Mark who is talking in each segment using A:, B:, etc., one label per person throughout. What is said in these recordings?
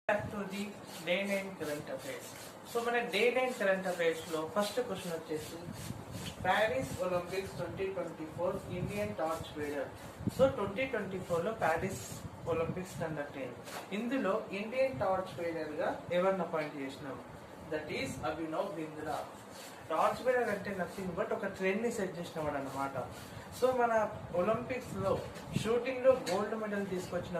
A: Back to the day 9 current affairs. So మన day 9 current affairs లో first question వచ్చేసి Paris Olympics 2024 Indian torch bearer. So 2024 లో Paris Olympics conduct అయింది. ఇందులో Indian torch bearer గా ఎవరిని అపాయింట్ చేసినాం? That is Abhinav Bindra. Torch bearer అంటే నథింగ్ బట్ ఒక ట్రెండ్ ని సెట్ చేసినవాడు అనమాట. సో మన ఒలింపిక్స్ లో షూటింగ్ లో గోల్డ్ మెడల్ తీసుకొచ్చిన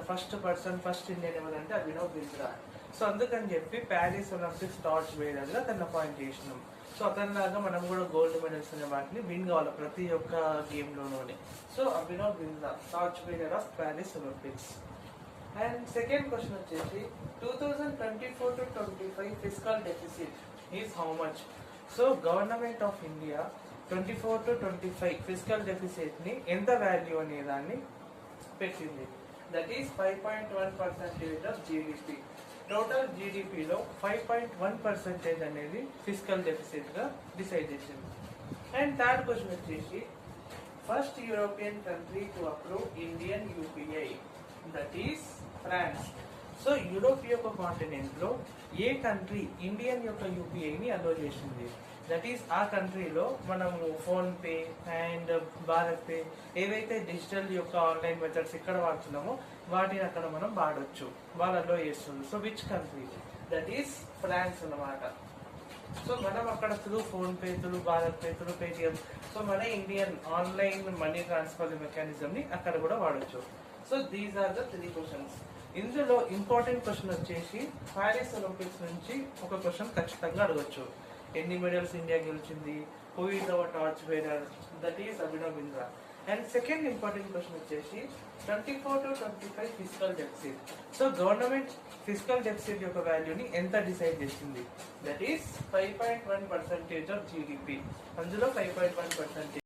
A: ఫస్ట్ ఇండియన్ ఎవరంటే అభినవ్ బింద్రా. సో అందుకని చెప్పి ప్యారిస్ ఒలింపిక్స్ టార్చ్ బేరర్ గా తను అపాయింట్ చేసినాం. సో అతనిలాగా మనం కూడా గోల్డ్ మెడల్స్ అనే వాటిని విన్ కావాలి ప్రతి ఒక్క గేమ్ లోనే. So Abhinav Bindra torch bearer of Paris Olympics. And second question వచ్చేసి 2024-25 fiscal deficit is how much? So government of India 24-25 fiscal deficit ని ఎంత వాల్యూ అనే దాన్ని పెట్టింది. That is 5.1% of GDP. Total జీడిపిలో 5.1% అనేది ఫిస్కల్ డెఫిసిట్ గా డిసైడ్ చేసింది. అండ్ థర్డ్ క్వశ్చన్ వచ్చేసి first European country to approve Indian UPI. That is France. So Europe యొక్క కాంటినెంట్ లో ఏ కంట్రీ ఇండియన్ యొక్క యూపీఐని అలో చేసింది? దట్ ఈస్ ఆ కంట్రీలో మనము PhonePe and BharatPe ఏవైతే డిజిటల్ యొక్క ఆన్లైన్ మెథడ్స్ ఇక్కడ వాడుతున్నామో వాటిని అక్కడ మనం వాడొచ్చు, వాళ్ళు అలో చేస్తుంది. So which country? That is France అన్నమాట. సో మనం అక్కడ through PhonePe, through BharatPe, through Paytm, so మన Indian online money transfer mechanism ని అక్కడ కూడా వాడొచ్చు. So these are the 3 questions. ఇందులో ఇంపార్టెంట్ క్వశ్చన్ వచ్చేసి ప్యారిస్ ఒలింపిక్స్ నుంచి ఒక క్వశ్చన్ ఖచ్చితంగా అడగచ్చు. ఎన్ని మెడల్స్ ఇండియా గెలిచింది? Who is our torch bearer? That is Abhinav Bindra. And second important question వచ్చేసి 24-25 fiscal deficit. So government fiscal deficit యొక్క వాల్యూని ఎంత డిసైడ్ చేసింది? That is 5.1% of GDP. అందులో 5.1%